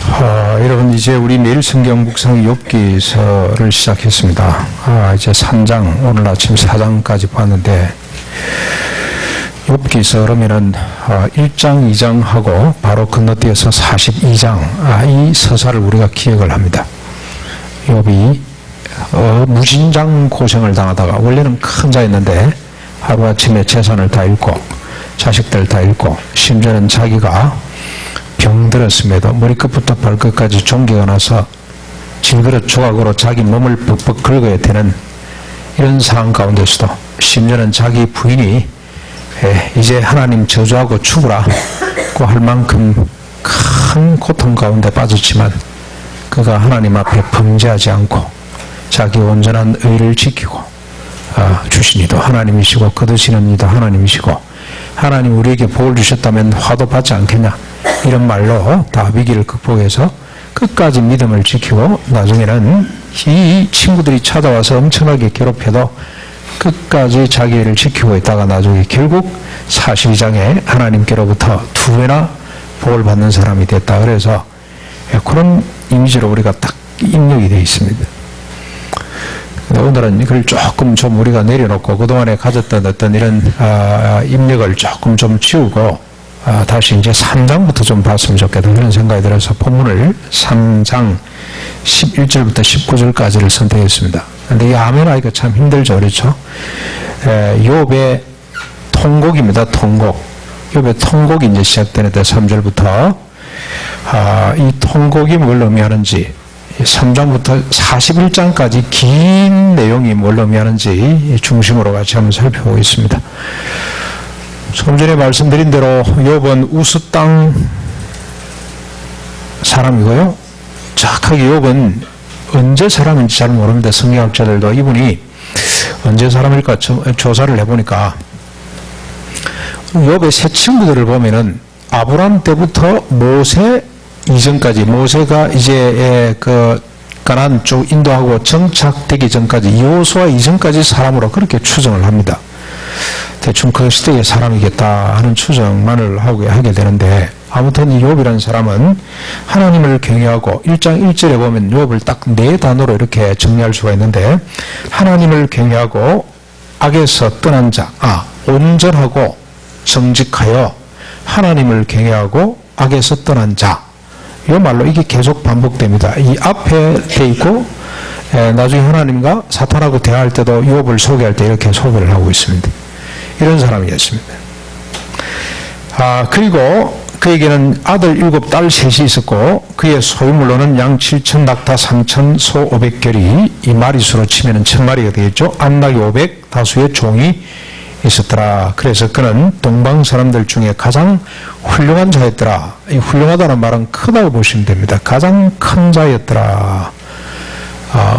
여러분 이제 우리 내일 성경 묵상 욥기서를 시작했습니다. 이제 3장 오늘 아침 4장까지 봤는데 욥기서 그러면은 1장 2장하고 바로 건너뛰어서 42장 이 서사를 우리가 기억을 합니다. 욥이 무진장 고생을 당하다가 원래는 큰 자였는데 하루아침에 재산을 다 잃고 자식들 다 잃고 심지어는 자기가 병들었음에도 머리끝부터 발끝까지 종기가 나서 질그릇 조각으로 자기 몸을 벅벅 긁어야 되는 이런 상황 가운데서도 심지어는 자기 부인이 이제 하나님 저주하고 죽으라고 할 만큼 큰 고통 가운데 빠졌지만 그가 하나님 앞에 범죄하지 않고 자기 온전한 의를 지키고 주신 이도 하나님이시고 거두시는 이도 하나님이시고 하나님 우리에게 복을 주셨다면 화도 받지 않겠냐 이런 말로 다 위기를 극복해서 끝까지 믿음을 지키고 나중에는 이 친구들이 찾아와서 엄청나게 괴롭혀도 끝까지 자기 일을 지키고 있다가 나중에 결국 42장에 하나님께로부터 2배나 복을 받는 사람이 됐다. 그래서 그런 이미지로 우리가 딱 입력이 되어 있습니다. 오늘은 이걸 조금 좀 우리가 내려놓고 그동안에 가졌던 어떤 이런 입력을 조금 좀 지우고 다시 이제 3장부터 좀 봤으면 좋겠다 그런 생각이 들어서 본문을 3장 11절부터 19절까지를 선택했습니다. 근데 이 아멘 하기가 참 힘들죠. 그렇죠? 욥의 통곡입니다. 통곡. 욥의 통곡이 이제 시작되는데 3절부터 이 통곡이 뭘 의미하는지 3장부터 41장까지 긴 내용이 뭘 의미하는지 중심으로 같이 한번 살펴보겠습니다. 좀 전에 말씀드린 대로 욥은 우스 땅 사람이고요. 정확하게 욥은 언제 사람인지 잘 모릅니다. 성경학자들도 이분이 언제 사람일까 조사를 해보니까 욥의 세 친구들을 보면은 아브람 때부터 모세 이전까지 모세가 이제 그 가나안 쪽 인도하고 정착되기 전까지 여호수아 이전까지 사람으로 그렇게 추정을 합니다. 대충 그 시대의 사람이겠다 하는 추정만을 하게 되는데 아무튼 이 욥이라는 사람은 하나님을 경외하고 1장 1절에 보면 욥을 딱 4단어로 이렇게 정리할 수가 있는데 하나님을 경외하고 악에서 떠난 자, 온전하고 정직하여 하나님을 경외하고 악에서 떠난 자 이 말로 이게 계속 반복됩니다. 이 앞에 돼 있고 나중에 하나님과 사탄하고 대화할 때도 욥을 소개할 때 이렇게 소개를 하고 있습니다. 이런 사람이었습니다. 그리고 그에게는 아들 7, 딸 3이 있었고 그의 소유물로는 양 7천, 낙타 3천, 소 500결이 이 마리수로 치면 1000마리가 되겠죠. 안락이 500, 다수의 종이 있었더라. 그래서 그는 동방 사람들 중에 가장 훌륭한 자였더라. 이 훌륭하다는 말은 크다고 보시면 됩니다. 가장 큰 자였더라.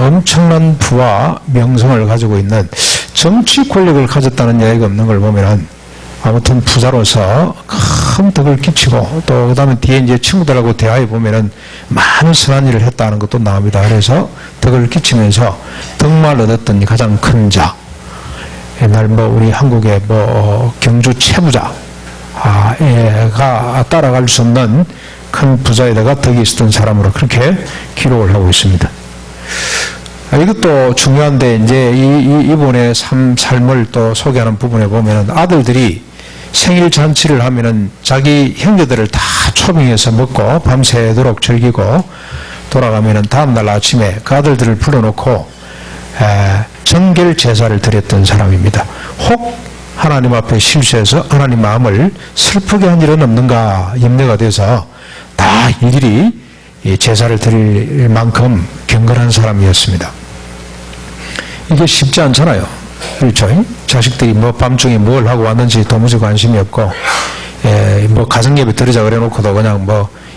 엄청난 부와 명성을 가지고 있는 정치 권력을 가졌다는 이야기가 없는 걸 보면은 아무튼 부자로서 큰 덕을 끼치고 또 그 다음에 뒤에 이제 친구들하고 대화해 보면은 많은 선한 일을 했다는 것도 나옵니다. 그래서 덕을 끼치면서 덕말 얻었던 가장 큰 자. 옛날 우리 한국의 경주 최부자가 따라갈 수 없는 큰 부자에다가 덕이 있었던 사람으로 그렇게 기록을 하고 있습니다. 이것도 중요한데 이제 이분의 삶을 또 소개하는 부분에 보면은 아들들이 생일 잔치를 하면은 자기 형제들을 다 초빙해서 먹고 밤새도록 즐기고 돌아가면은 다음날 아침에 그 아들들을 불러놓고 정결 제사를 드렸던 사람입니다. 혹 하나님 앞에 실수해서 하나님 마음을 슬프게 한 일은 없는가 염려가 돼서 다 일일이 제사를 드릴 만큼 경건한 사람이었습니다. 이게 쉽지 않잖아요. 그렇죠? 자식들이 밤중에 뭘 하고 왔는지 도무지 관심이 없고 가정예배 드리자 그래 놓고도 그냥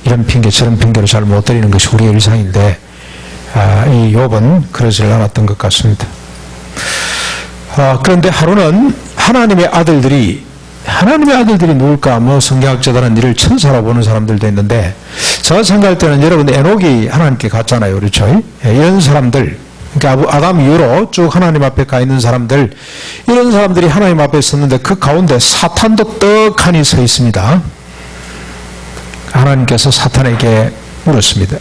이런 핑계 저런 핑계로 잘 못 드리는 것이 우리의 일상인데 이 욥은 그러질 않았던 것 같습니다. 그런데 하루는 하나님의 아들들이 누굴까? 성경학자들은 이를 천사로 보는 사람들도 있는데 제가 생각할 때는 여러분 에녹이 하나님께 갔잖아요. 그렇죠? 이런 사람들 그러니까 아담 이후로 쭉 하나님 앞에 가 있는 사람들 이런 사람들이 하나님 앞에 섰는데 그 가운데 사탄도 떡하니 서 있습니다. 하나님께서 사탄에게 물었습니다.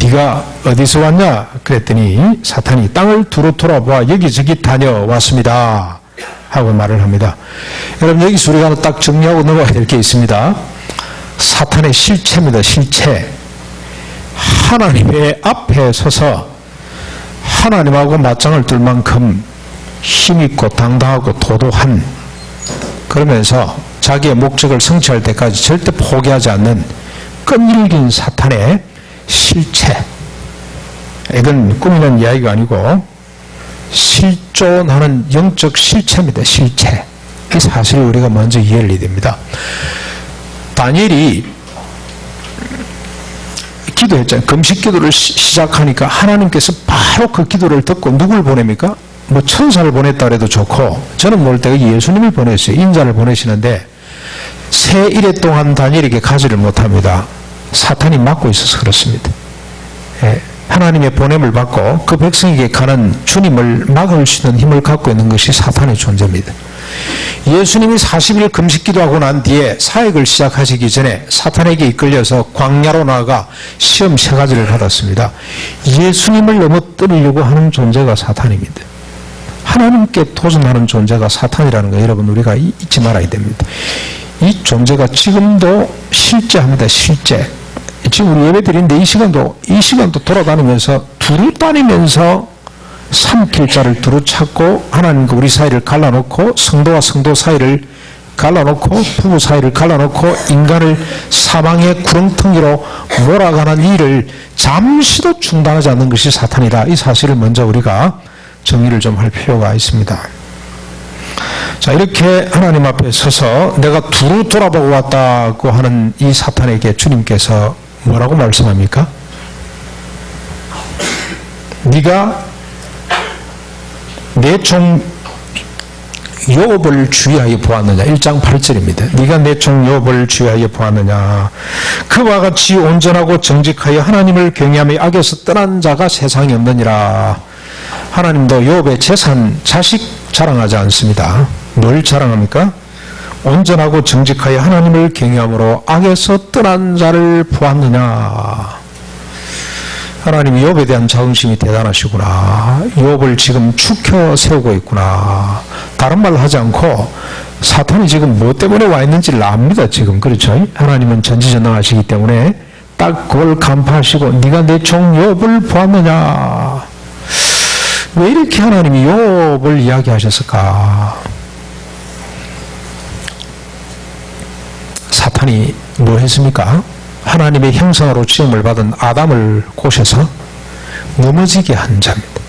네가 어디서 왔냐? 그랬더니 사탄이 땅을 두루 돌아보아 여기저기 다녀왔습니다 하고 말을 합니다. 여러분, 여기서 우리가 딱 정리하고 넘어가야 될 게 있습니다. 사탄의 실체입니다. 실체. 하나님의 앞에 서서 하나님하고 맞짱을 뜰 만큼 힘있고 당당하고 도도한, 그러면서 자기의 목적을 성취할 때까지 절대 포기하지 않는 끈질긴 사탄의 실체. 이건 꾸미는 이야기가 아니고 실존하는 영적 실체입니다. 실체. 이 사실을 우리가 먼저 이해를 해야 됩니다. 다니엘이 기도했잖아요. 금식 기도를 시작하니까 하나님께서 바로 그 기도를 듣고 누굴 보냅니까? 뭐 천사를 보냈다 그래도 좋고, 저는 볼 때 예수님을 보냈어요. 인자를 보내시는데 세 일해 동안 다니엘에게 가지를 못합니다. 사탄이 막고 있어서 그렇습니다. 하나님의 보냄을 받고 그 백성에게 가는 주님을 막을 수 있는 힘을 갖고 있는 것이 사탄의 존재입니다. 예수님이 40일 금식 기도하고 난 뒤에 사역을 시작하시기 전에 사탄에게 이끌려서 광야로 나아가 시험 3가지를 받았습니다. 예수님을 넘어뜨리려고 하는 존재가 사탄입니다. 하나님께 도전하는 존재가 사탄이라는 거 여러분 우리가 잊지 말아야 됩니다. 이 존재가 지금도 실제합니다. 실제. 지금 우리 예배 드리는데 이 시간도 돌아다니면서 두루 다니면서 삼킬자를 두루 찾고 하나님과 우리 사이를 갈라놓고 성도와 성도 사이를 갈라놓고 부부 사이를 갈라놓고 인간을 사망의 구렁텅이로 몰아가는 일을 잠시도 중단하지 않는 것이 사탄이다. 이 사실을 먼저 우리가 정리를 좀 할 필요가 있습니다. 자, 이렇게 하나님 앞에 서서 내가 두루 돌아보고 왔다고 하는 이 사탄에게 주님께서 뭐라고 말씀합니까? 네가 내 종 욥을 주의하여 보았느냐. 1장 8절입니다. 네가 내 종 욥을 주의하여 보았느냐. 그와 같이 온전하고 정직하여 하나님을 경외하며 악에서 떠난 자가 세상에 없느니라. 하나님도 욥의 재산, 자식 자랑하지 않습니다. 뭘 자랑합니까? 온전하고 정직하여 하나님을 경외함으로 악에서 떠난 자를 보았느냐. 하나님이 욥에 대한 자긍심이 대단하시구나. 욥을 지금 축혀 세우고 있구나. 다른 말로 하지 않고 사탄이 지금 뭐 때문에 와 있는지를 압니다. 지금. 그렇죠? 하나님은 전지전능하시기 때문에 딱 그걸 간파하시고 네가 내 종 욥을 보았느냐. 왜 이렇게 하나님이 욥을 이야기하셨을까? 사탄이 뭐 했습니까? 하나님의 형상으로 지음을 받은 아담을 꼬셔서 넘어지게 한 자입니다.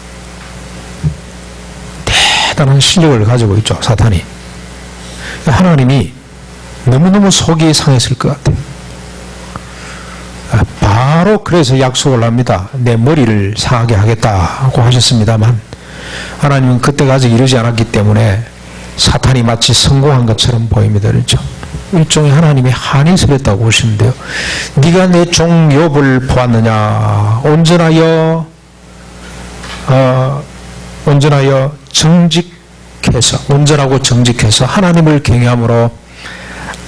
대단한 실력을 가지고 있죠, 사탄이. 하나님이 너무너무 속이 상했을 것 같아요. 바로 그래서 약속을 합니다. 내 머리를 상하게 하겠다고 하셨습니다만 하나님은 그때가 아직 이르지 않았기 때문에 사탄이 마치 성공한 것처럼 보입니다. 그렇죠? 일종의 하나님의 한이 서렸다고 보시는데요. 네가 내 종 욥을 보았느냐. 온전하여 정직해서, 온전하고 정직해서 하나님을 경외함으로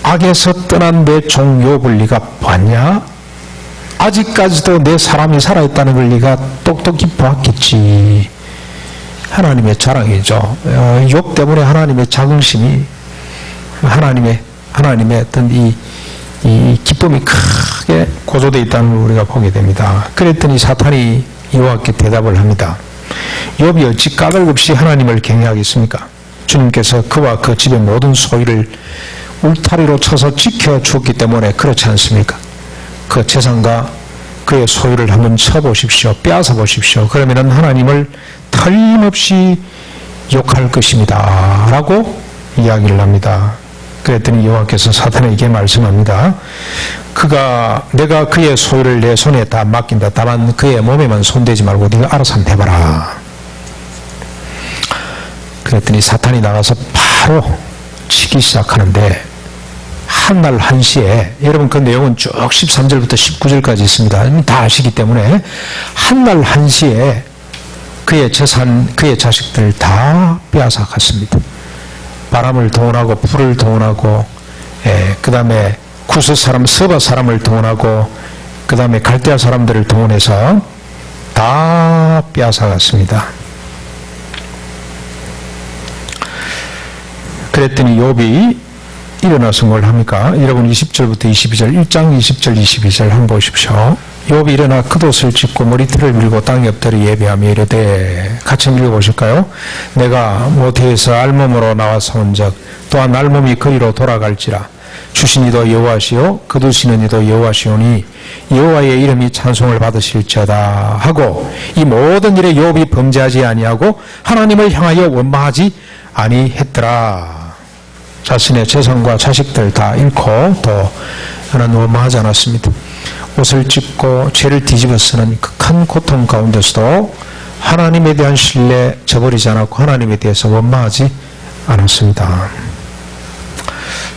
악에서 떠난 내 종 욥을 네가 보았냐? 아직까지도 내 사람이 살아있다는 걸 네가 똑똑히 보았겠지. 하나님의 자랑이죠. 욥 때문에 하나님의 자긍심이, 하나님의 어떤 이 기쁨이 크게 고조되어 있다는 걸 우리가 보게 됩니다. 그랬더니 사탄이 여호와께 대답을 합니다. 욥이 어찌 까닭없이 하나님을 경외하겠습니까? 주님께서 그와 그 집의 모든 소유를 울타리로 쳐서 지켜주었기 때문에 그렇지 않습니까? 그 재산과 그의 소유를 한번 쳐보십시오. 빼앗아 보십시오. 그러면 하나님을 틀림없이 욕할 것입니다. 라고 이야기를 합니다. 그랬더니 여호와께서 사탄에게 말씀합니다. 내가 그의 소유를 내 손에 다 맡긴다. 다만 그의 몸에만 손대지 말고 네가 알아서 한번 해봐라. 그랬더니 사탄이 나가서 바로 치기 시작하는데 한날 한시에, 여러분 그 내용은 쭉 13절부터 19절까지 있습니다. 다 아시기 때문에 한날 한시에 그의 재산, 그의 자식들 다 빼앗아 갔습니다. 바람을 동원하고 불을 동원하고 그 다음에 구스 사람, 서바 사람을 동원하고 그 다음에 갈대아 사람들을 동원해서 다 빼앗아갔습니다. 그랬더니 욥이 일어나서 뭘 합니까? 여러분 20절부터 22절 1장 20절 22절 한번 보십시오. 욥이 일어나 겉옷을 찢고 머리털을 밀고 땅에 엎드려 예배하며 이르되, 같이 읽어보실까요? 내가 모태에서 알몸으로 나와서 온적 또한 알몸이 거리로 돌아갈지라. 주신 이도 여호와시요 거두시는 이도 여호와시오니 여호와의 이름이 찬송을 받으실지어다 하고, 이 모든 일에 욥이 범죄하지 아니하고 하나님을 향하여 원망하지 아니했더라. 자신의 재산과 자식들 다 잃고 또 하나는 원망하지 않았습니다. 옷을 찢고 죄를 뒤집어 쓰는 극한 고통 가운데서도 하나님에 대한 신뢰 저버리지 않았고 하나님에 대해서 원망하지 않았습니다.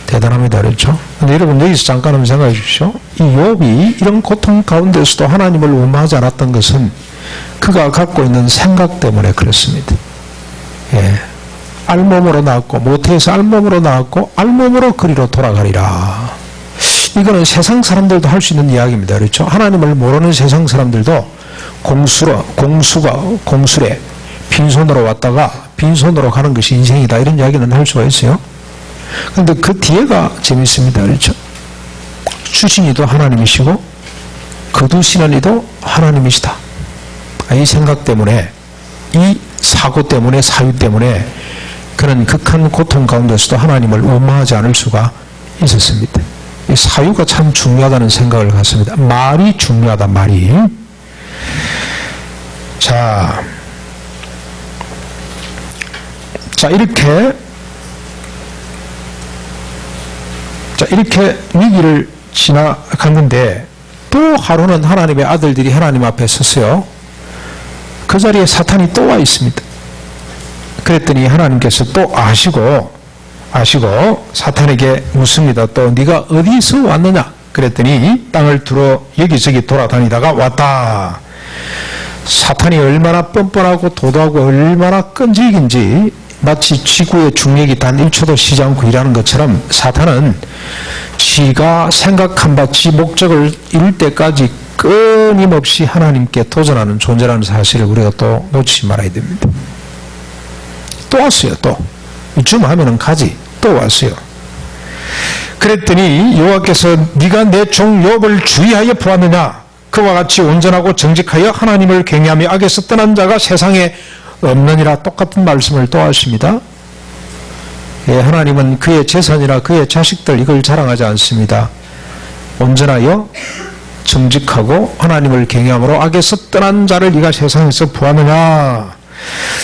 대단합니다. 그렇죠? 근데 여러분 여기서 잠깐 한번 생각해 주십시오. 이 욥이 이런 고통 가운데서도 하나님을 원망하지 않았던 것은 그가 갖고 있는 생각 때문에 그렇습니다. 예. 알몸으로 나왔고 모태에서 알몸으로 나왔고 알몸으로 그리로 돌아가리라. 이거는 세상 사람들도 할 수 있는 이야기입니다. 그렇죠? 하나님을 모르는 세상 사람들도 공술에 빈손으로 왔다가 빈손으로 가는 것이 인생이다, 이런 이야기는 할 수가 있어요. 그런데 그 뒤에가 재밌습니다. 그렇죠? 주신 이도 하나님이시고 거두시는 이도 하나님이시다. 이 생각 때문에, 이 사고 때문에, 사유 때문에 그는 극한 고통 가운데서도 하나님을 원망하지 않을 수가 있었습니다. 이 사유가 참 중요하다는 생각을 갖습니다. 말이 중요하다, 말이. 자, 이렇게 위기를 지나갔는데 또 하루는 하나님의 아들들이 하나님 앞에 섰어요. 그 자리에 사탄이 또 와 있습니다. 그랬더니 하나님께서 또 아시고 사탄에게 묻습니다. 또 네가 어디서 왔느냐? 그랬더니 땅을 두루 여기저기 돌아다니다가 왔다. 사탄이 얼마나 뻔뻔하고 도도하고 얼마나 끈질긴지, 마치 지구의 중력이 단 1초도 쉬지 않고 일하는 것처럼 사탄은 지가 생각한 바 지 목적을 이룰 때까지 끊임없이 하나님께 도전하는 존재라는 사실을 우리가 또 놓치지 말아야 됩니다. 또 왔어요. 또 이쯤 하면은 가지. 또 왔어요. 그랬더니 여호와께서 네가 내 종 욥을 주의하여 보았느냐? 그와 같이 온전하고 정직하여 하나님을 경외하며 악에서 떠난 자가 세상에 없느니라. 똑같은 말씀을 또 하십니다. 예, 하나님은 그의 재산이나 그의 자식들 이걸 자랑하지 않습니다. 온전하여 정직하고 하나님을 경외함으로 악에서 떠난 자를 네가 세상에서 보았느냐?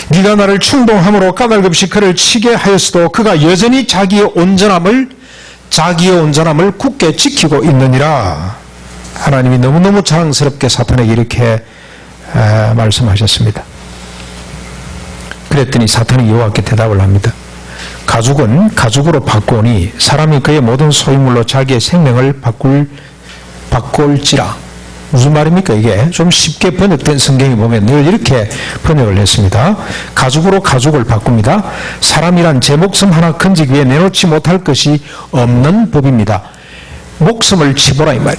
네가 나를 충동함으로 까닭없이 그를 치게 하였어도 그가 여전히 자기의 온전함을 굳게 지키고 있느니라. 하나님이 너무너무 자랑스럽게 사탄에게 이렇게 말씀하셨습니다. 그랬더니 사탄이 여호와께 대답을 합니다. 가죽은 가죽으로 바꾸니 사람이 그의 모든 소유물로 자기의 생명을 바꿀지라. 무슨 말입니까? 이게 좀 쉽게 번역된 성경에 보면 늘 이렇게 번역을 했습니다. 가죽으로 가죽을 바꿉니다. 사람이란 제 목숨 하나 건지기 위해 내놓지 못할 것이 없는 법입니다. 목숨을 치보라, 이 말.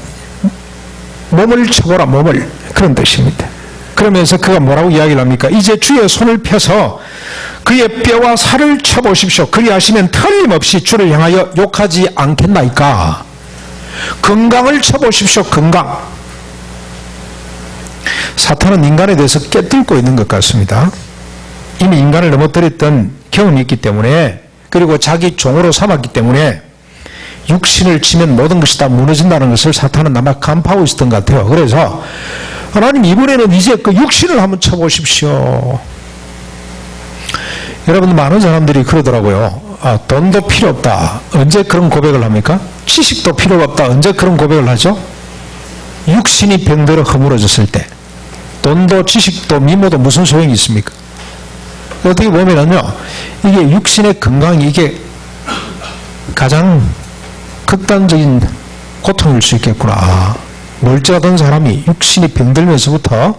몸을 쳐보라, 몸을. 그런 뜻입니다. 그러면서 그가 뭐라고 이야기를 합니까? 이제 주의 손을 펴서 그의 뼈와 살을 쳐보십시오. 그리하시면 틀림없이 주를 향하여 욕하지 않겠나이까? 건강을 쳐보십시오. 건강. 사탄은 인간에 대해서 깨뚫고 있는 것 같습니다. 이미 인간을 넘어뜨렸던 경험이 있기 때문에, 그리고 자기 종으로 삼았기 때문에 육신을 치면 모든 것이 다 무너진다는 것을 사탄은 아마 간파하고 있었던 것 같아요. 그래서 하나님 이번에는 이제 그 육신을 한번 쳐보십시오. 여러분, 많은 사람들이 그러더라고요. 돈도 필요 없다. 언제 그런 고백을 합니까? 지식도 필요가 없다. 언제 그런 고백을 하죠? 육신이 병들어 허물어졌을 때. 돈도 지식도 미모도 무슨 소용이 있습니까? 어떻게 보면은요, 이게 육신의 건강이 이게 가장 극단적인 고통일 수 있겠구나. 멀쩡하던 사람이 육신이 병들면서부터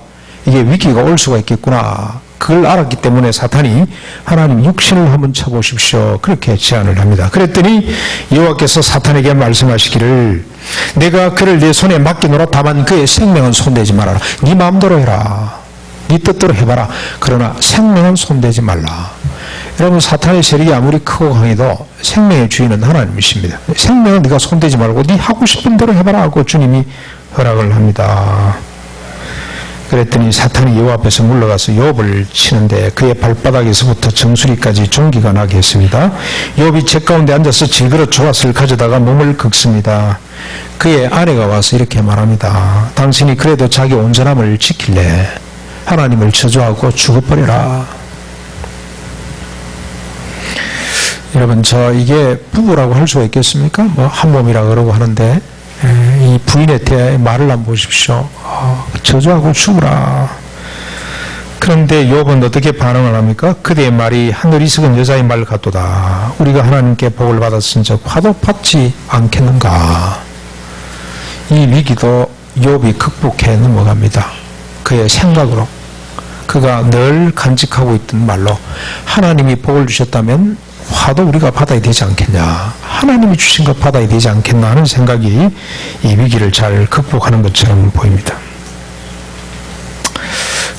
이게 위기가 올 수가 있겠구나. 그걸 알았기 때문에 사탄이 하나님 육신을 한번 쳐보십시오. 그렇게 제안을 합니다. 그랬더니 여호와께서 사탄에게 말씀하시기를 내가 그를 내 손에 맡기노라. 다만 그의 생명은 손대지 말아라. 네 마음대로 해라. 네 뜻대로 해봐라. 그러나 생명은 손대지 말라. 여러분, 사탄의 세력이 아무리 크고 강해도 생명의 주인은 하나님이십니다. 생명은 네가 손대지 말고 네 하고 싶은 대로 해봐라 하고 주님이 허락을 합니다. 그랬더니 사탄이 여호와 앞에서 물러가서 욥을 치는데 그의 발바닥에서부터 정수리까지 종기가 나게 했습니다. 욥이 제 가운데 앉아서 질그릇 조각을 가져다가 몸을 긁습니다. 그의 아내가 와서 이렇게 말합니다. 당신이 그래도 자기 온전함을 지킬래 하나님을 저주하고 죽어버려라. 여러분, 이게 부부라고 할 수가 있겠습니까? 뭐 한 몸이라 그러고 하는데 이 부인의 말을 한번 보십시오. 저주하고 죽으라. 그런데 욥은 어떻게 반응을 합니까? 그대의 말이 하늘이 썩은 여자의 말 같도다. 우리가 하나님께 복을 받았은즉 화도 받지 않겠는가. 이 위기도 욥이 극복해 넘어갑니다. 그의 생각으로, 그가 늘 간직하고 있던 말로 하나님이 복을 주셨다면 화도 우리가 받아야 되지 않겠냐, 하나님이 주신 것 받아야 되지 않겠나 하는 생각이 이 위기를 잘 극복하는 것처럼 보입니다.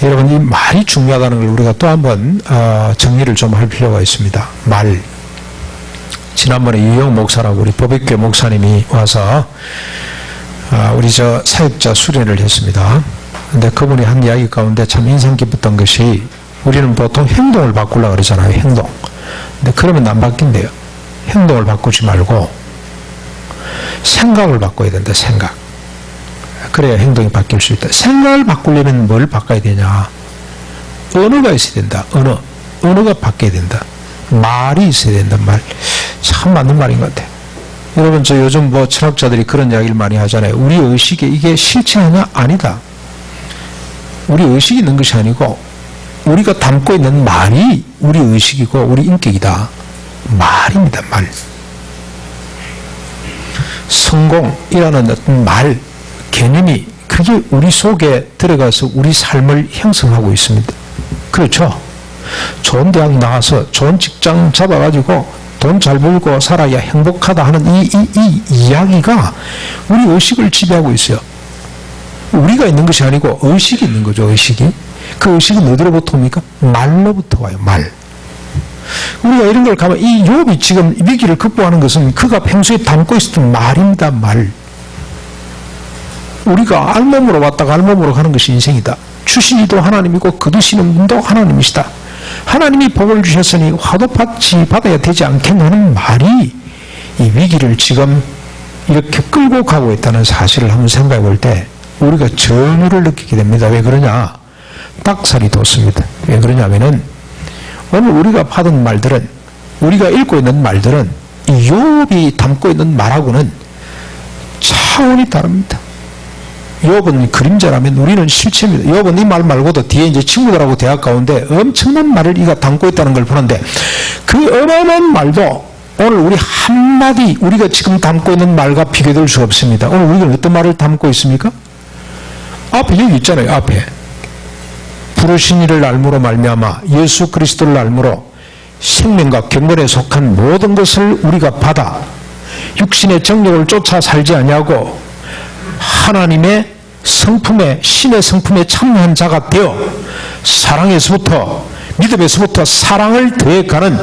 여러분, 이 말이 중요하다는 걸 우리가 또 한번 정리를 좀 할 필요가 있습니다. 말. 지난번에 유영 목사라고 우리 법익교 목사님이 와서 우리 사역자 수련을 했습니다. 근데 그분이 한 이야기 가운데 참 인상 깊었던 것이, 우리는 보통 행동을 바꾸려고 그러잖아요. 행동. 근데 그러면 안 바뀐대요. 행동을 바꾸지 말고 생각을 바꿔야 된다. 생각. 그래야 행동이 바뀔 수 있다. 생각을 바꾸려면 뭘 바꿔야 되냐? 언어가 있어야 된다. 언어가 바뀌어야 된다. 말이 있어야 된다. 말. 참 맞는 말인 것 같아요. 여러분, 요즘 철학자들이 그런 이야기를 많이 하잖아요. 우리 의식에 이게 실체냐? 아니다. 우리 의식이 있는 것이 아니고 우리가 담고 있는 말이 우리 의식이고 우리 인격이다. 말입니다. 말. 성공이라는 어떤 말, 개념이 그게 우리 속에 들어가서 우리 삶을 형성하고 있습니다. 그렇죠? 좋은 대학 나와서 좋은 직장 잡아가지고 돈 잘 벌고 살아야 행복하다 하는 이 이야기가 우리 의식을 지배하고 있어요. 우리가 있는 것이 아니고 의식이 있는 거죠. 의식이. 그 의식은 어디로부터 옵니까? 말로부터 와요. 말. 우리가 이런 걸 가면 이 욥이 지금 위기를 극복하는 것은 그가 평소에 담고 있었던 말입니다. 말. 우리가 알몸으로 왔다가 알몸으로 가는 것이 인생이다. 주시니도 하나님이고 거두시는 분도 하나님이시다. 하나님이 복을 주셨으니 화도 받아야 되지 않겠냐는 말이 이 위기를 지금 이렇게 끌고 가고 있다는 사실을 한번 생각해 볼 때 우리가 전율을 느끼게 됩니다. 왜 그러냐? 딱살이 돋습니다. 왜 그러냐면은 오늘 우리가 받은 말들은, 우리가 읽고 있는 말들은 이 욥이 담고 있는 말하고는 차원이 다릅니다. 욥은 그림자라면 우리는 실체입니다. 욥은 이 말 말고도 뒤에 이제 친구들하고 대학 가운데 엄청난 말을 이가 담고 있다는 걸 보는데 그 어마어마한 말도 오늘 우리 한마디, 우리가 지금 담고 있는 말과 비교될 수 없습니다. 오늘 우리가 어떤 말을 담고 있습니까? 앞에 여기 있잖아요. 앞에 부르신 이를 알므로 말미암아 예수 그리스도를 알므로 생명과 경건에 속한 모든 것을 우리가 받아 육신의 정욕을 쫓아 살지 아니하고 하나님의 성품에, 신의 성품에 참여한 자가 되어 사랑에서부터, 믿음에서부터 사랑을 더해가는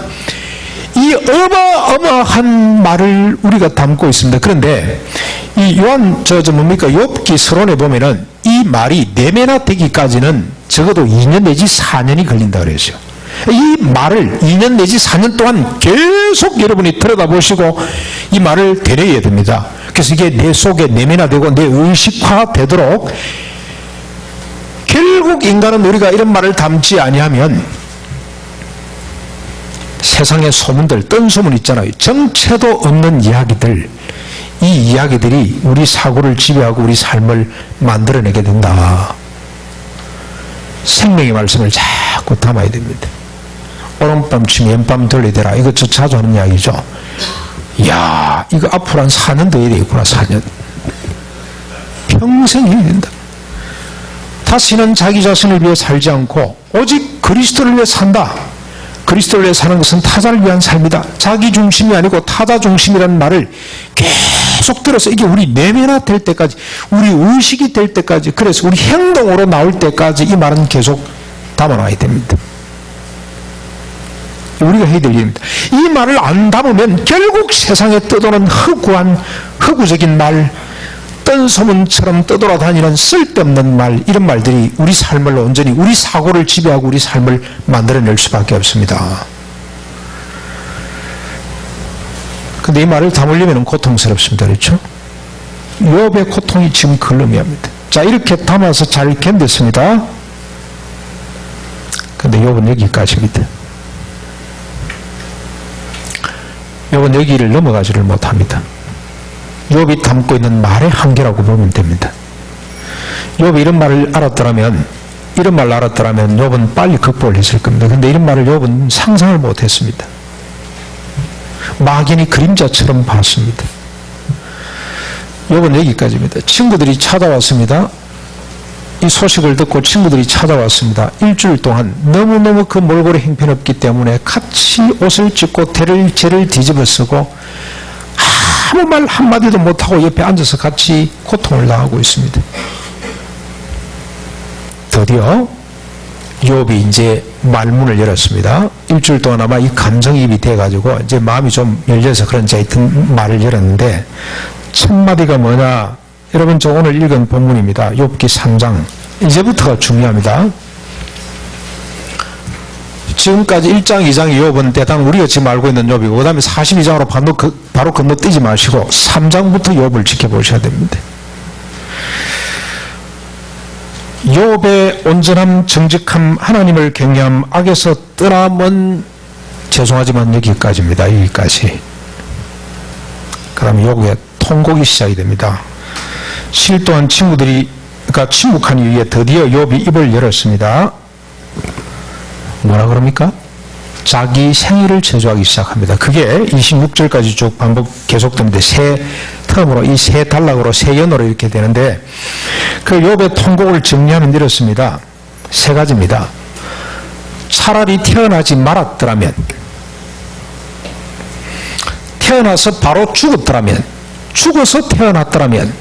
이 어마어마한 말을 우리가 담고 있습니다. 그런데 이 요한 뭡니까? 욥기 서론에 보면은 이 말이 내면화되기까지는 적어도 2년 내지 4년이 걸린다 그랬어요. 이 말을 2년 내지 4년 동안 계속 여러분이 들여다보시고 이 말을 되뇌어야 됩니다. 그래서 이게 내 속에 내면화되고 내 의식화되도록, 결국 인간은 우리가 이런 말을 담지 아니하면 세상의 소문들, 뜬소문 있잖아요. 정체도 없는 이야기들, 이 이야기들이 우리 사고를 지배하고 우리 삶을 만들어내게 된다. 생명의 말씀을 자꾸 담아야 됩니다. 오른밤 치면 왼밤 들리더라. 이거 저 자주 하는 이야기죠. 이야, 이거 앞으로 한 4년 더 해야 되겠구나. 4년. 평생 해야 된다. 다시는 자기 자신을 위해 살지 않고 오직 그리스도를 위해 산다. 그리스도를 위해 사는 것은 타자를 위한 삶이다. 자기 중심이 아니고 타자 중심이라는 말을 계속 들어서 이게 우리 내면화 될 때까지, 우리 의식이 될 때까지, 그래서 우리 행동으로 나올 때까지 이 말은 계속 담아놔야 됩니다. 우리가 해야 될 일입니다. 이 말을 안 담으면 결국 세상에 떠도는 허구적인 말, 뜬소문처럼 떠돌아다니는 쓸데없는 말, 이런 말들이 우리 삶을 온전히, 우리 사고를 지배하고 우리 삶을 만들어낼 수밖에 없습니다. 근데 이 말을 담으려면 고통스럽습니다. 그렇죠? 욥의 고통이 지금 걸름이합니다. 자, 이렇게 담아서 잘 견뎠습니다. 근데 욥은 여기까지입니다. 욥은 여기를 넘어가지를 못합니다. 욥이 담고 있는 말의 한계라고 보면 됩니다. 욥이 이런 말을 알았더라면, 욥은 빨리 극복을 했을 겁니다. 그런데 이런 말을 욥은 상상을 못했습니다. 막연히 그림자처럼 봤습니다. 욥은 여기까지입니다. 친구들이 찾아왔습니다. 이 소식을 듣고 친구들이 찾아왔습니다. 일주일 동안 너무너무 그 몰골에 형편없기 때문에 같이 옷을 찢고 죄를 뒤집어 쓰고 아무 말 한마디도 못하고 옆에 앉아서 같이 고통을 당하고 있습니다. 드디어 욥이 이제 말문을 열었습니다. 일주일 동안 아마 이 감정이입이 돼가지고 이제 마음이 좀 열려서 그런지 하여튼 말을 열었는데, 첫 마디가 뭐냐? 여러분, 저 오늘 읽은 본문입니다. 욥기 3장. 이제부터가 중요합니다. 지금까지 1장, 2장의 욥은 대단 우리가 지금 알고 있는 욥이고, 그 다음에 42장으로 바로 건너뛰지 마시고 3장부터 욥을 지켜보셔야 됩니다. 욥의 온전함, 정직함, 하나님을 경외함, 악에서 떠남은, 죄송하지만 여기까지입니다. 여기까지. 그 다음에 욥의 통곡이 시작이 됩니다. 실도한 친구들이, 그러니까 침묵한 이후에 드디어 욥이 입을 열었습니다. 뭐라 그럽니까? 자기 생일을 제조하기 시작합니다. 그게 26절까지 쭉 반복 계속됩니다. 세 텀으로, 이 세 단락으로, 세 연어로 이렇게 되는데, 그 욥의 통곡을 정리하면 이렇습니다. 세 가지입니다. 차라리 태어나지 말았더라면, 태어나서 바로 죽었더라면, 죽어서 태어났더라면,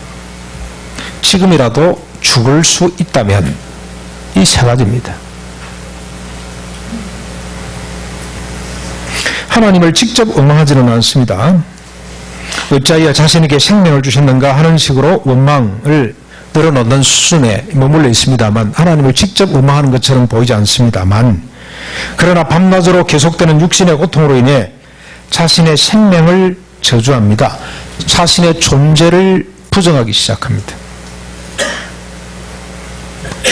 지금이라도 죽을 수 있다면, 이 세 가지입니다. 하나님을 직접 원망하지는 않습니다. 어찌하여 자신에게 생명을 주셨는가 하는 식으로 원망을 늘어놓는 수준에 머물러 있습니다만, 하나님을 직접 원망하는 것처럼 보이지 않습니다만, 그러나 밤낮으로 계속되는 육신의 고통으로 인해 자신의 생명을 저주합니다. 자신의 존재를 부정하기 시작합니다.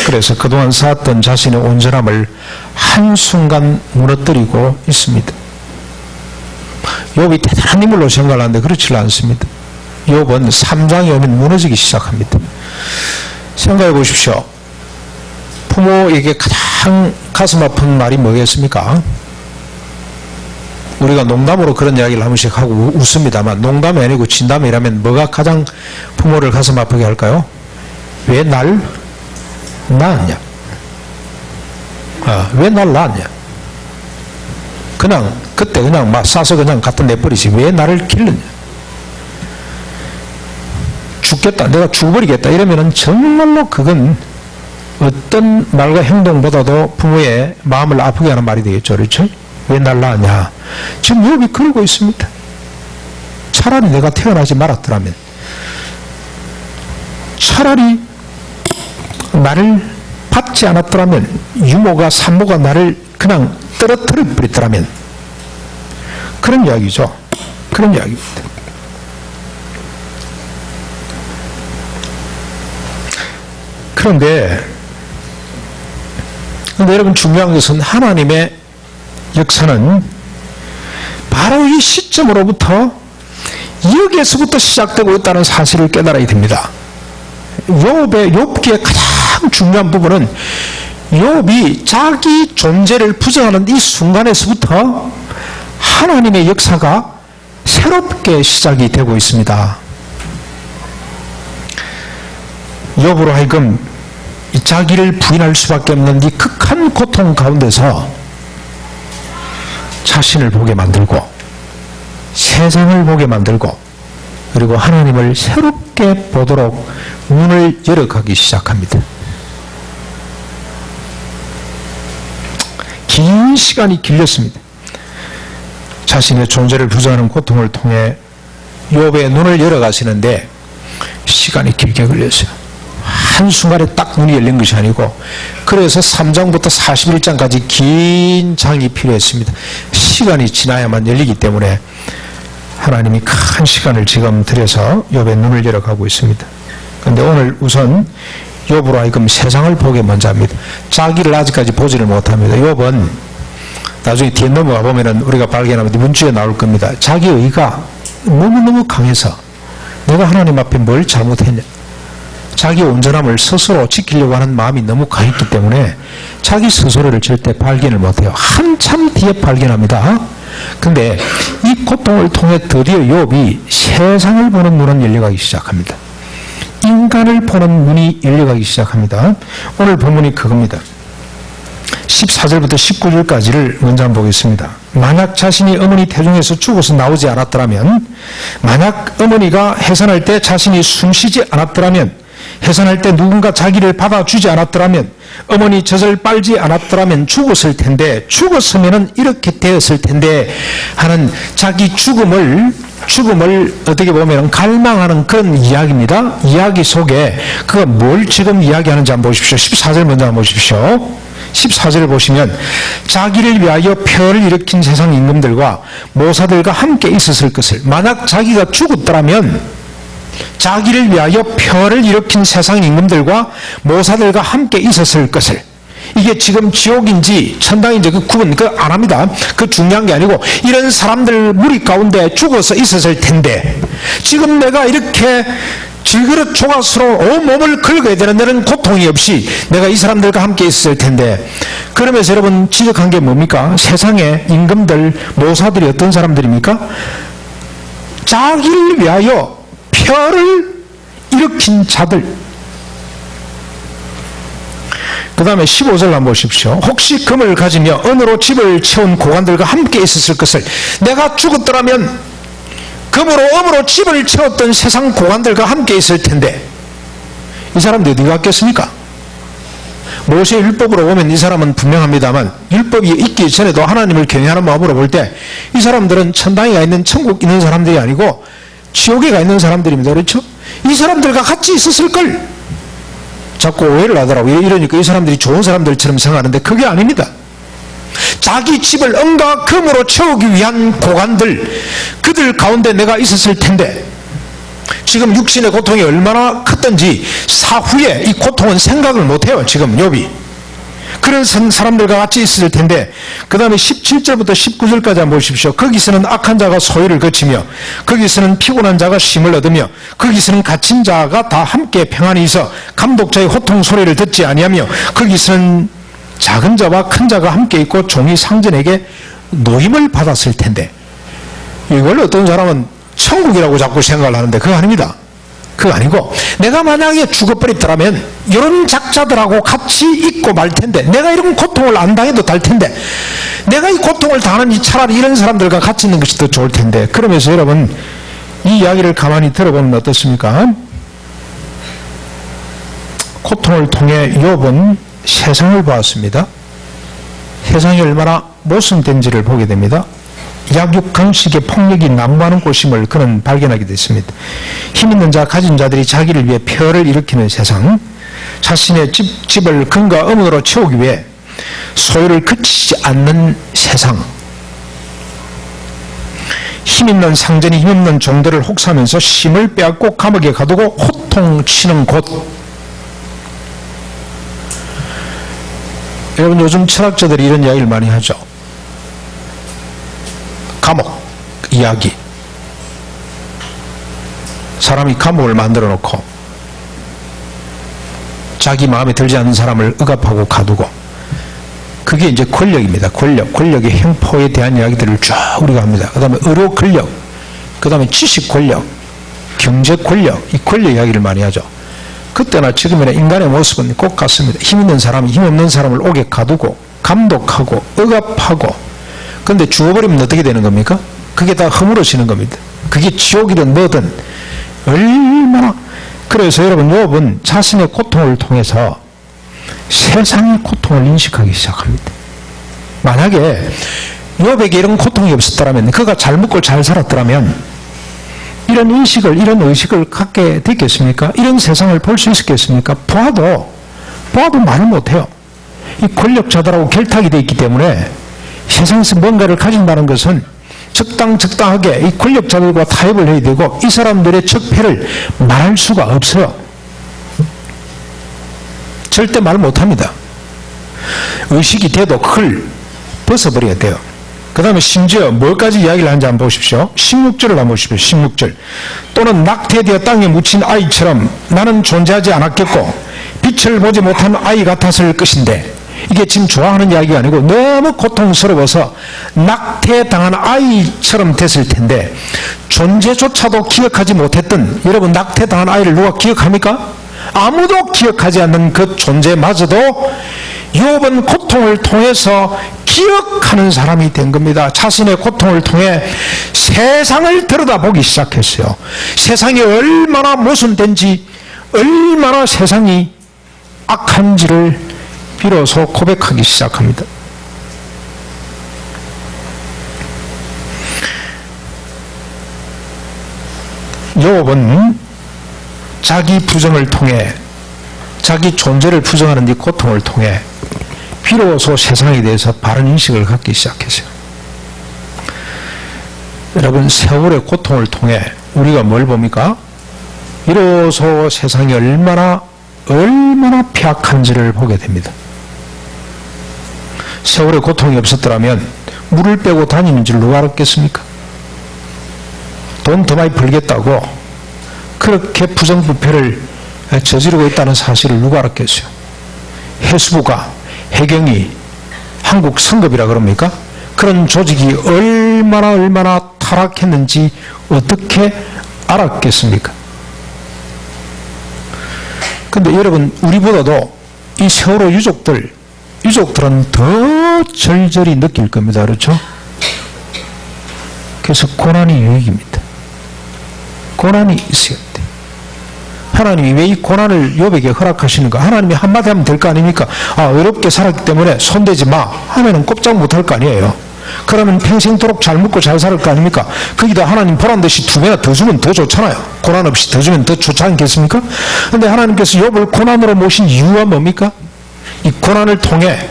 그래서 그동안 쌓았던 자신의 온전함을 한순간 무너뜨리고 있습니다. 욥이 대단한 인물로 생각을 하는데 그렇지 않습니다. 욥은 3장에 오면 무너지기 시작합니다. 생각해 보십시오. 부모에게 가장 가슴 아픈 말이 뭐겠습니까? 우리가 농담으로 그런 이야기를 한 번씩 하고 웃습니다만, 농담이 아니고 진담이라면 뭐가 가장 부모를 가슴 아프게 할까요? 왜 날 낳았냐? 왜 날 낳았냐? 그냥 그때 그냥 막 싸서 그냥 갖다 내버리지 왜 나를 길렀냐? 죽겠다, 내가 죽어버리겠다 이러면은 정말로 그건 어떤 말과 행동보다도 부모의 마음을 아프게 하는 말이 되겠죠. 그렇죠? 왜 날 낳았냐? 지금 욥이 그러고 있습니다. 차라리 내가 태어나지 말았더라면, 차라리 나를 받지 않았더라면, 유모가 산모가 나를 그냥 떨어뜨려 버렸더라면, 그런 이야기죠. 그런 이야기입니다. 그런데 여러분, 중요한 것은 하나님의 역사는 바로 이 시점으로부터 여기에서부터 시작되고 있다는 사실을 깨달아야 됩니다. 욥기의 가장 중요한 부분은 욥이 자기 존재를 부정하는 이 순간에서부터 하나님의 역사가 새롭게 시작이 되고 있습니다. 욥으로 하여금 이 자기를 부인할 수밖에 없는 이 극한 고통 가운데서 자신을 보게 만들고 세상을 보게 만들고 그리고 하나님을 새롭게 보도록 눈을 열어가기 시작합니다. 긴 시간이 길렸습니다. 자신의 존재를 부정하는 고통을 통해 욥의 눈을 열어가시는데 시간이 길게 걸렸어요. 한순간에 딱 눈이 열린 것이 아니고 그래서 3장부터 41장까지 긴 장이 필요했습니다. 시간이 지나야만 열리기 때문에 하나님이 큰 시간을 지금 들여서 욥의 눈을 열어가고 있습니다. 그런데 오늘 우선 욥으로 하여금 세상을 보게 먼저 합니다. 자기를 아직까지 보지를 못합니다. 욥은 나중에 뒤에 넘어가 보면은 우리가 발견하면 이번 주에 나올 겁니다. 자기 의가 너무너무 강해서 내가 하나님 앞에 뭘 잘못했냐, 자기 온전함을 스스로 지키려고 하는 마음이 너무 강했기 때문에 자기 스스로를 절대 발견을 못해요. 한참 뒤에 발견합니다. 근데 이 고통을 통해 드디어 욥이 세상을 보는 눈은 열려가기 시작합니다. 인간을 보는 눈이 열려가기 시작합니다. 오늘 본문이 그겁니다. 14절부터 19절까지를 먼저 한번 보겠습니다. 만약 자신이 어머니 태중에서 죽어서 나오지 않았더라면, 만약 어머니가 해산할 때 자신이 숨쉬지 않았더라면, 해산할 때 누군가 자기를 받아주지 않았더라면, 어머니 젖을 빨지 않았더라면 죽었을 텐데, 죽었으면 이렇게 되었을 텐데 하는 자기 죽음을 어떻게 보면 갈망하는 그런 이야기입니다. 이야기 속에 그가 뭘 지금 이야기하는지 한번 보십시오. 14절 먼저 한번 보십시오. 14절을 보시면 자기를 위하여 표를 일으킨 세상 임금들과 모사들과 함께 있었을 것을, 만약 자기가 죽었더라면 자기를 위하여 표를 일으킨 세상 임금들과 모사들과 함께 있었을 것을, 이게 지금 지옥인지 천당인지 그 구분 안 합니다. 그 중요한 게 아니고 이런 사람들 무리 가운데 죽어서 있었을 텐데 지금 내가 이렇게 질그릇 조각으로 온 몸을 긁어야 되는 데는 고통이 없이 내가 이 사람들과 함께 있었을 텐데, 그러면서 여러분 지적한 게 뭡니까? 세상의 임금들, 모사들이 어떤 사람들입니까? 자기를 위하여 표를 일으킨 자들. 그 다음에 15절 한번 보십시오. 혹시 금을 가지며 은으로 집을 채운 고관들과 함께 있었을 것을, 내가 죽었더라면 금으로 음으로 집을 채웠던 세상 고관들과 함께 있을 텐데 이 사람들이 어디 갔겠습니까? 모세의 율법으로 보면 이 사람은 분명합니다만 율법이 있기 전에도 하나님을 경외하는 마음으로 볼 때 이 사람들은 천당에 가 있는, 천국 있는 사람들이 아니고 지옥에 가 있는 사람들입니다. 그렇죠? 이 사람들과 같이 있었을 걸 자꾸 오해를 하더라고요. 이러니까 이 사람들이 좋은 사람들처럼 생각하는데 그게 아닙니다. 자기 집을 은과 금으로 채우기 위한 고관들, 그들 가운데 내가 있었을 텐데 지금 육신의 고통이 얼마나 컸던지 사후에 이 고통은 생각을 못해요. 지금 욥이 그런 사람들과 같이 있을 텐데, 그 다음에 17절부터 19절까지 한번 보십시오. 거기서는 악한 자가 소유를 거치며 거기서는 피곤한 자가 쉼을 얻으며 거기서는 갇힌 자가 다 함께 평안히 있어 감독자의 호통 소리를 듣지 아니하며 거기서는 작은 자와 큰 자가 함께 있고 종이 상전에게 노임을 받았을 텐데, 이걸 어떤 사람은 천국이라고 자꾸 생각을 하는데 그거 아닙니다. 그거 아니고 내가 만약에 죽어버렸더라면 이런 작자들하고 같이 있고 말 텐데, 내가 이런 고통을 안 당해도 될 텐데, 내가 이 고통을 당하는 차라리 이런 사람들과 같이 있는 것이 더 좋을 텐데. 그러면서 여러분 이 이야기를 가만히 들어보면 어떻습니까? 고통을 통해 욥은 세상을 보았습니다. 세상이 얼마나 모순된지를 보게 됩니다. 약육강식의 폭력이 난무하는 곳임을 그는 발견하게 됐습니다. 힘있는 자, 가진 자들이 자기를 위해 표를 일으키는 세상, 자신의 집을 금과 은으로 채우기 위해 소유를 그치지 않는 세상, 힘있는 상전이 힘없는 종들을 혹사하면서 힘을 빼앗고 감옥에 가두고 호통치는 곳. 여러분 요즘 철학자들이 이런 이야기를 많이 하죠. 감옥 이야기. 사람이 감옥을 만들어 놓고 자기 마음에 들지 않는 사람을 억압하고 가두고, 그게 이제 권력입니다. 권력의 행포에 대한 이야기들을 쭉 우리가 합니다. 그 다음에 의료 권력, 그 다음에 지식 권력, 경제 권력, 이 권력 이야기를 많이 하죠. 그때나 지금이나 인간의 모습은 꼭 같습니다. 힘 있는 사람이 힘 없는 사람을 옥에 가두고 감독하고 억압하고, 그런데 죽어버리면 어떻게 되는 겁니까? 그게 다 허물어지는 겁니다. 그게 지옥이든 뭐든 얼마나. 그래서 여러분, 욥은 자신의 고통을 통해서 세상의 고통을 인식하기 시작합니다. 만약에 욥에게 이런 고통이 없었더라면, 그가 잘 먹고 잘 살았더라면 이런 인식을, 이런 의식을 갖게 됐겠습니까? 이런 세상을 볼 수 있었겠습니까? 보아도 말을 못해요. 이 권력자들하고 결탁이 되어 있기 때문에 세상에서 뭔가를 가진다는 것은 적당하게 이 권력자들과 타협을 해야 되고, 이 사람들의 적폐를 말할 수가 없어요. 절대 말 못합니다. 의식이 돼도 그걸 벗어버려야 돼요. 그 다음에 심지어 뭐까지 이야기를 하는지 한번 보십시오. 16절을 한번 보십시오. 16절. 또는 낙태되어 땅에 묻힌 아이처럼 나는 존재하지 않았겠고 빛을 보지 못한 아이 같았을 것인데, 이게 지금 좋아하는 이야기가 아니고 너무 고통스러워서 낙태당한 아이처럼 됐을 텐데, 존재조차도 기억하지 못했던, 여러분 낙태당한 아이를 누가 기억합니까? 아무도 기억하지 않는 그 존재마저도 욥은 고통을 통해서 기억하는 사람이 된 겁니다. 자신의 고통을 통해 세상을 들여다보기 시작했어요. 세상이 얼마나 모순된지, 얼마나 세상이 악한지를 비로소 고백하기 시작합니다. 욥은 자기 부정을 통해, 자기 존재를 부정하는 이 고통을 통해 비로소 세상에 대해서 바른 인식을 갖기 시작했어요. 여러분, 세월의 고통을 통해 우리가 뭘 봅니까? 비로소 세상이 얼마나 폐악한지를 보게 됩니다. 세월의 고통이 없었더라면 물을 빼고 다니는 줄 누가 알았겠습니까? 돈 더 많이 벌겠다고 그렇게 부정부패를 저지르고 있다는 사실을 누가 알았겠어요? 해수부가, 해경이, 한국 성급이라 그럽니까? 그런 조직이 얼마나 타락했는지 어떻게 알았겠습니까? 근데 여러분, 우리보다도 이 세월호 유족들은 더 절절히 느낄 겁니다. 그렇죠? 그래서 고난이 유익입니다. 고난이 있어야 돼. 하나님이 왜 이 고난을 욥에게 허락하시는가? 하나님이 한마디 하면 될 거 아닙니까? 외롭게 살았기 때문에 손대지 마 하면은 꼼짝 못할 거 아니에요. 그러면 평생도록 잘 먹고 잘 살 거 아닙니까? 거기다 하나님 보란듯이 2배나 더 주면 더 좋잖아요. 고난 없이 더 주면 더 좋지 않겠습니까? 그런데 하나님께서 욥을 고난으로 모신 이유가 뭡니까? 이 고난을 통해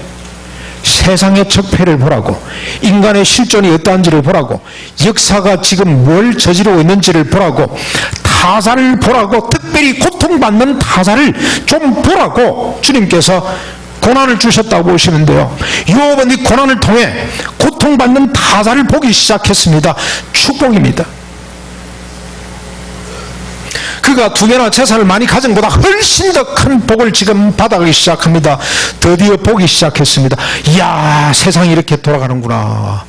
세상의 적폐를 보라고, 인간의 실존이 어떠한지를 보라고, 역사가 지금 뭘 저지르고 있는지를 보라고, 타사를 보라고, 특별히 고통받는 타사를 좀 보라고 주님께서 고난을 주셨다고 보시면 돼요. 욥은 이 고난을 통해 고통받는 타사를 보기 시작했습니다. 축복입니다. 그가 2배나 재산을 많이 가진 것보다 훨씬 더 큰 복을 지금 받아가기 시작합니다. 드디어 보기 시작했습니다. 이야, 세상이 이렇게 돌아가는구나.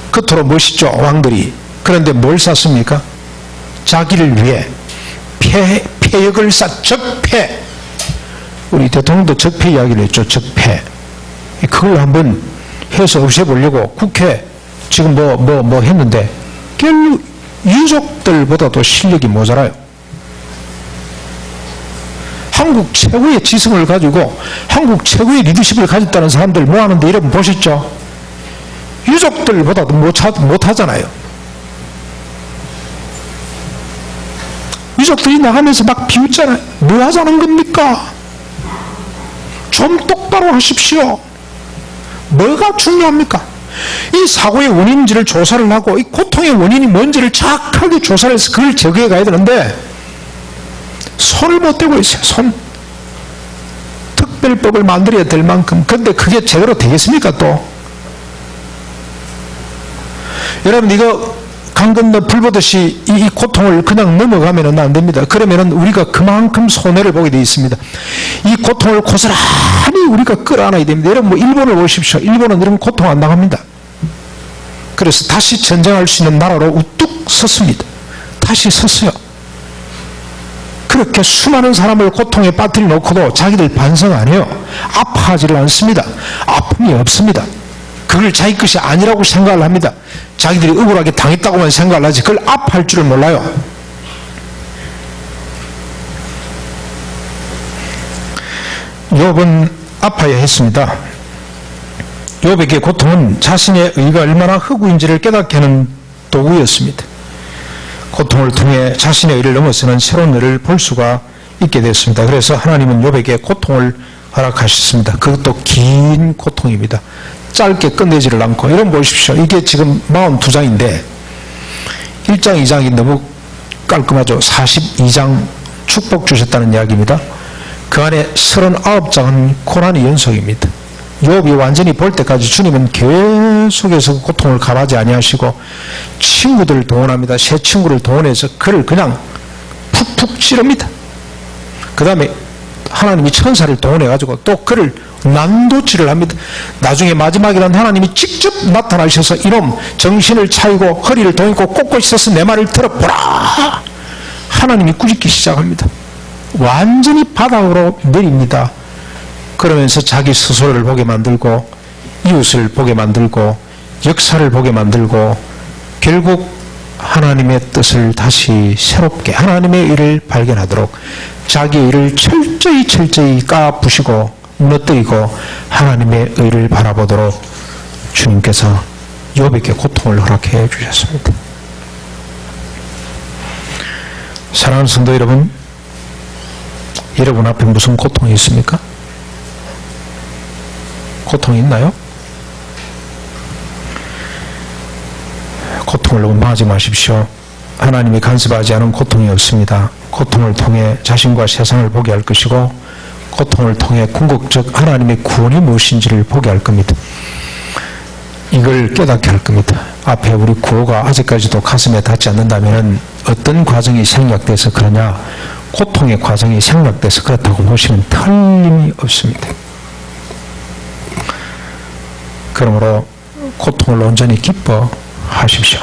그토록 멋있죠, 왕들이. 그런데 뭘 쌌습니까? 자기를 위해 폐역을 적폐. 우리 대통령도 적폐 이야기를 했죠. 적폐. 그걸 한번 해서 없애보려고 국회 지금 뭐 했는데 결국 유족들보다도 실력이 모자라요. 한국 최고의 지성을 가지고 한국 최고의 리더십을 가졌다는 사람들 모았는데 여러분 보셨죠? 유족들보다도 못하잖아요. 유족들이 나가면서 막 비웃잖아요. 뭐 하자는 겁니까? 좀 똑바로 하십시오. 뭐가 중요합니까? 이 사고의 원인인지를 조사를 하고 이 고통의 원인이 뭔지를 정확하게 조사를 해서 그걸 제거해 가야 되는데 손을 못 대고 있어요. 손. 특별법을 만들어야 될 만큼. 근데 그게 제대로 되겠습니까 또? 여러분, 이거 강 건너 불 보듯이 이 고통을 그냥 넘어가면 안 됩니다. 그러면 우리가 그만큼 손해를 보게 되어 있습니다. 이 고통을 고스란히 우리가 끌어안아야 됩니다. 여러분, 뭐 일본을 보십시오. 일본은 이런 고통 안 당합니다. 그래서 다시 전쟁할 수 있는 나라로 우뚝 섰습니다. 다시 섰어요. 그렇게 수많은 사람을 고통에 빠뜨려 놓고도 자기들 반성 안 해요. 아파하지를 않습니다. 아픔이 없습니다. 그걸 자기 것이 아니라고 생각을 합니다. 자기들이 억울하게 당했다고만 생각을 하지 그걸 아파할 줄을 몰라요. 욥은 아파야 했습니다. 욥에게 고통은 자신의 의가 얼마나 허구인지를 깨닫게 하는 도구였습니다. 고통을 통해 자신의 의를 넘어서는 새로운 의를 볼 수가 있게 됐습니다. 그래서 하나님은 욥에게 고통을 허락하셨습니다. 그것도 긴 고통입니다. 짧게 끝내지를 않고. 여러분 보십시오. 이게 지금 42장인데 1장 2장이 너무 깔끔하죠. 42장 축복 주셨다는 이야기입니다. 그 안에 39장은 고난의 연속입니다. 욥이 완전히 볼 때까지 주님은 계속해서 고통을 감하지 아니하시고 친구들을 동원합니다. 새 친구를 동원해서 그를 그냥 푹푹 찌릅니다. 그 다음에 하나님이 천사를 동원해가지고 또 그를 난도질을 합니다. 나중에 마지막에는 하나님이 직접 나타나셔서 이놈 정신을 차리고 허리를 동이고 꼿꼿이 서서 내 말을 들어보라. 하나님이 꾸짖기 시작합니다. 완전히 바닥으로 내립니다. 그러면서 자기 스스로를 보게 만들고 이웃을 보게 만들고 역사를 보게 만들고 결국 하나님의 뜻을 다시 새롭게 하나님의 의를 발견하도록 자기의 의를 철저히 까부시고 무너뜨리고 하나님의 의를 바라보도록 주님께서 욥에게 고통을 허락해 주셨습니다. 사랑하는 성도 여러분, 여러분 앞에 무슨 고통이 있습니까? 고통이 있나요? 고통을 원망하지 마십시오. 하나님이 간섭하지 않은 고통이 없습니다. 고통을 통해 자신과 세상을 보게 할 것이고 고통을 통해 궁극적 하나님의 구원이 무엇인지를 보게 할 겁니다. 이걸 깨닫게 할 겁니다. 앞에 우리 구호가 아직까지도 가슴에 닿지 않는다면 어떤 과정이 생략돼서 그러냐? 고통의 과정이 생략돼서 그렇다고 보시면 틀림이 없습니다. 그러므로 고통을 온전히 기뻐하십시오.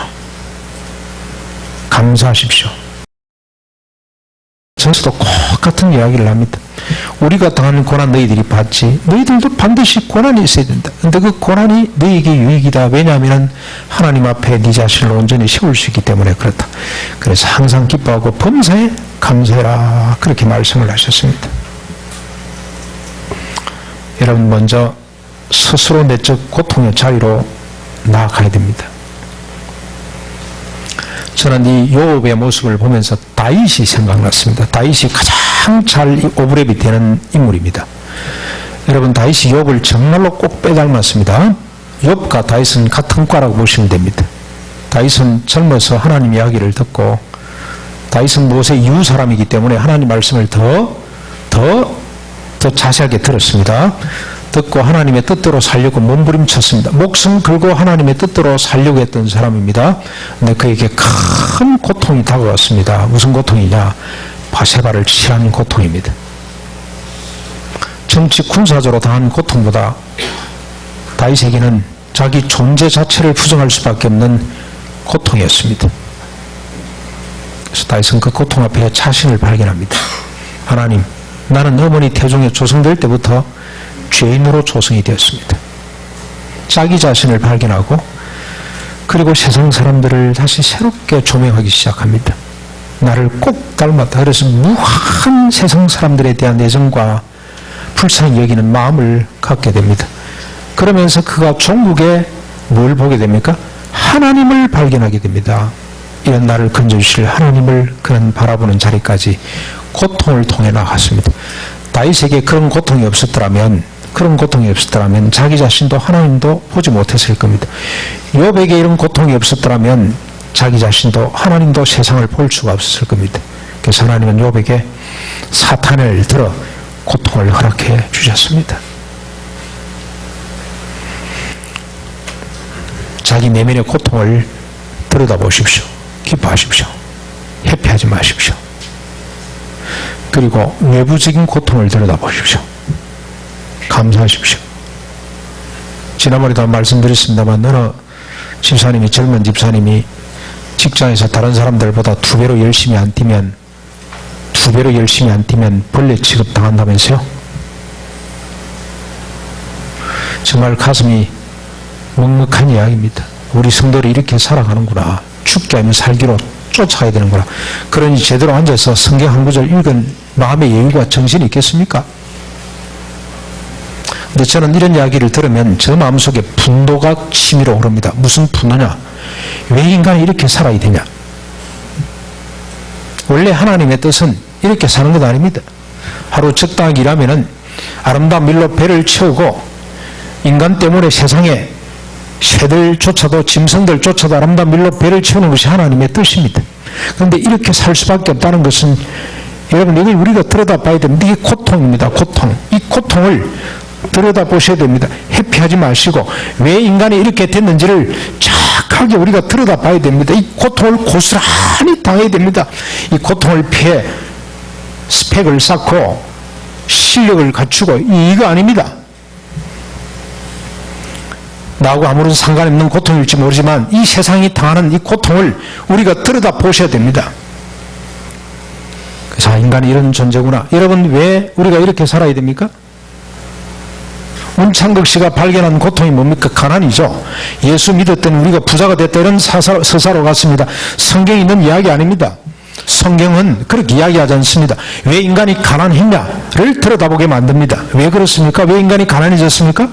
감사하십시오. 저서도 똑같은 이야기를 합니다. 우리가 당하는 고난 너희들이 봤지. 너희들도 반드시 고난이 있어야 된다. 근데 그 고난이 너희에게 유익이다. 왜냐하면 하나님 앞에 네 자신을 온전히 세울 수 있기 때문에 그렇다. 그래서 항상 기뻐하고 범사에 감사해라. 그렇게 말씀을 하셨습니다. 여러분 먼저 스스로 내적 고통의 자리로 나아가야 됩니다. 저는 이 욥의 모습을 보면서 다윗이 생각났습니다. 다윗이 가장 잘 오브랩이 되는 인물입니다. 여러분 다윗이 욥을 정말로 꼭 빼닮았습니다. 욥과 다윗은 같은 과라고 보시면 됩니다. 다윗은 젊어서 하나님 이야기를 듣고 다윗은 모세의 이후 사람이기 때문에 하나님 말씀을 더 자세하게 들었습니다. 듣고 하나님의 뜻대로 살려고 몸부림쳤습니다. 목숨 걸고 하나님의 뜻대로 살려고 했던 사람입니다. 근데 그에게 큰 고통이 다가왔습니다. 무슨 고통이냐? 바세바를 취한 고통입니다. 정치 군사적으로 당한 고통보다 다윗에게는 자기 존재 자체를 부정할 수밖에 없는 고통이었습니다. 그래서 다윗은 그 고통 앞에 자신을 발견합니다. 하나님, 나는 어머니 태중에 조성될 때부터 죄인으로 조성이 되었습니다. 자기 자신을 발견하고 그리고 세상 사람들을 다시 새롭게 조명하기 시작합니다. 나를 꼭 닮았다. 그래서 무한 세상 사람들에 대한 애정과 불쌍히 여기는 마음을 갖게 됩니다. 그러면서 그가 종국에 뭘 보게 됩니까? 하나님을 발견하게 됩니다. 이런 나를 건져주실 하나님을 그는 바라보는 자리까지 고통을 통해 나갔습니다. 다윗에게 그런 고통이 없었더라면 자기 자신도 하나님도 보지 못했을 겁니다. 욥에게 이런 고통이 없었더라면 자기 자신도 하나님도 세상을 볼 수가 없었을 겁니다. 그래서 하나님은 욥에게 사탄을 들어 고통을 허락해 주셨습니다. 자기 내면의 고통을 들여다보십시오. 기뻐하십시오. 회피하지 마십시오. 그리고 외부적인 고통을 들여다보십시오. 감사하십시오. 지난번에도 말씀드렸습니다만 어느 집사님이 젊은 집사님이 직장에서 다른 사람들보다 2배로 열심히 안 뛰면 2배로 열심히 안 뛰면 벌레 취급당한다면서요? 정말 가슴이 먹먹한 이야기입니다. 우리 성도들이 이렇게 살아가는구나. 죽지 않으면 살기로 쫓아가야 되는구나. 그러니 제대로 앉아서 성경 한 구절 읽은 마음의 여유가 정신이 있겠습니까? 근데 저는 이런 이야기를 들으면 저 마음속에 분노가 치밀어 오릅니다. 무슨 분노냐? 왜 인간이 이렇게 살아야 되냐? 원래 하나님의 뜻은 이렇게 사는 것 아닙니다. 하루 적당하게 일하면은 아름다운 밀로 배를 채우고 인간 때문에 세상에 새들조차도 짐승들조차도 아름다운 밀로 배를 채우는 것이 하나님의 뜻입니다. 그런데 이렇게 살 수밖에 없다는 것은 여러분 이걸 우리가 들여다봐야 됩니다. 이게 고통입니다. 고통. 이 고통을 들여다보셔야 됩니다. 회피하지 마시고 왜 인간이 이렇게 됐는지를 착하게 우리가 들여다봐야 됩니다. 이 고통을 고스란히 당해야 됩니다. 이 고통을 피해 스펙을 쌓고 실력을 갖추고 이거 아닙니다. 나하고 아무런 상관없는 고통일지 모르지만 이 세상이 당하는 이 고통을 우리가 들여다보셔야 됩니다. 그래서 인간이 이런 존재구나. 여러분 왜 우리가 이렇게 살아야 됩니까? 문창극 씨가 발견한 고통이 뭡니까? 가난이죠. 예수 믿었더니 우리가 부자가 됐다 이런 서사로 갔습니다. 성경에 있는 이야기 아닙니다. 성경은 그렇게 이야기하지 않습니다. 왜 인간이 가난했냐를 들여다보게 만듭니다. 왜 그렇습니까? 왜 인간이 가난해졌습니까?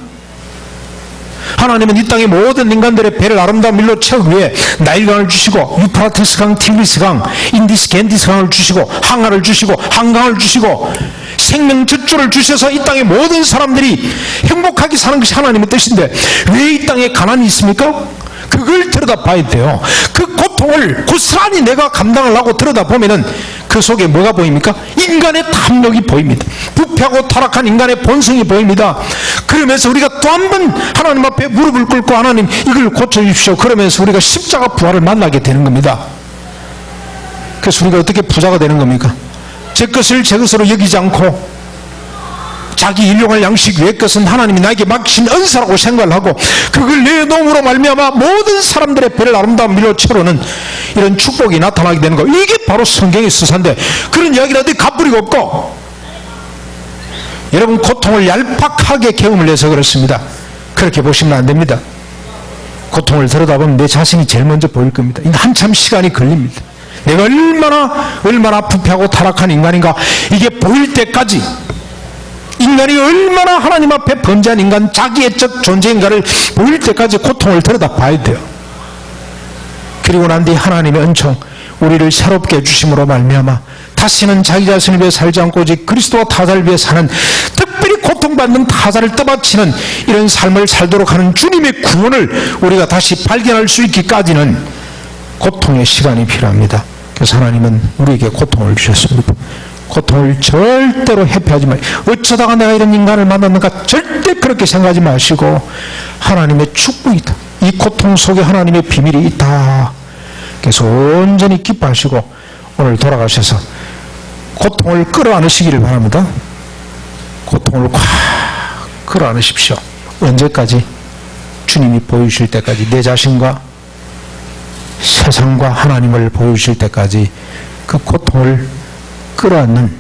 하나님은 이 땅의 모든 인간들의 배를 아름다운 밀로 채우기 위해 나일강을 주시고 유프라테스 강, 티그리스 강, 인디스, 겐디스 강을 주시고 항아를 주시고 한강을 주시고 생명 젖줄을 주셔서 이 땅의 모든 사람들이 행복하게 사는 것이 하나님의 뜻인데 왜 이 땅에 가난이 있습니까? 그걸 들여다봐야 돼요. 그 고통을 고스란히 내가 감당을 하고 들여다보면은 그 속에 뭐가 보입니까? 인간의 탐욕이 보입니다. 부패하고 타락한 인간의 본성이 보입니다. 그러면서 우리가 또 한 번 하나님 앞에 무릎을 꿇고 하나님 이걸 고쳐주십시오. 그러면서 우리가 십자가 부활을 만나게 되는 겁니다. 그래서 우리가 어떻게 부자가 되는 겁니까? 제 것을 제 것으로 여기지 않고 자기 일용할 양식 외의 것은 하나님이 나에게 맡기신 은사라고 생각을 하고 그걸 내놓음으로 말미암아 모든 사람들의 배를 아름다운 밀로 채우는 이런 축복이 나타나게 되는 거. 이게 바로 성경의 수사인데 그런 이야기를 어디 갚으리가 없고 여러분 고통을 얄팍하게 경험을 해서 그렇습니다. 그렇게 보시면 안 됩니다. 고통을 들여다보면 내 자신이 제일 먼저 보일 겁니다. 한참 시간이 걸립니다. 내가 얼마나 부패하고 타락한 인간인가 이게 보일 때까지 인간이 얼마나 하나님 앞에 범죄한 인간, 자기애적 존재인가를 보일 때까지 고통을 들여다봐야 돼요. 그리고 난 뒤 하나님의 은총, 우리를 새롭게 해주심으로 말미암아 다시는 자기 자신을 위해 살지 않고 오직 그리스도와 타자를 위해 사는, 특별히 고통받는 타자를 떠받치는 이런 삶을 살도록 하는 주님의 구원을 우리가 다시 발견할 수 있기까지는 고통의 시간이 필요합니다. 그래서 하나님은 우리에게 고통을 주셨습니다. 고통을 절대로 회피하지 마시고, 어쩌다가 내가 이런 인간을 만났는가 절대 그렇게 생각하지 마시고 하나님의 축복이다, 이 고통 속에 하나님의 비밀이 있다, 그래서 온전히 기뻐하시고 오늘 돌아가셔서 고통을 끌어안으시기를 바랍니다. 고통을 꽉 끌어안으십시오. 언제까지? 주님이 보여주실 때까지, 내 자신과 세상과 하나님을 보여주실 때까지 그 고통을 끌어안는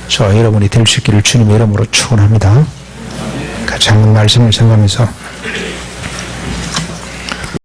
저와 여러분이 될 수 있기를 주님의 이름으로 축원합니다. 같이 한번 말씀을 생각하면서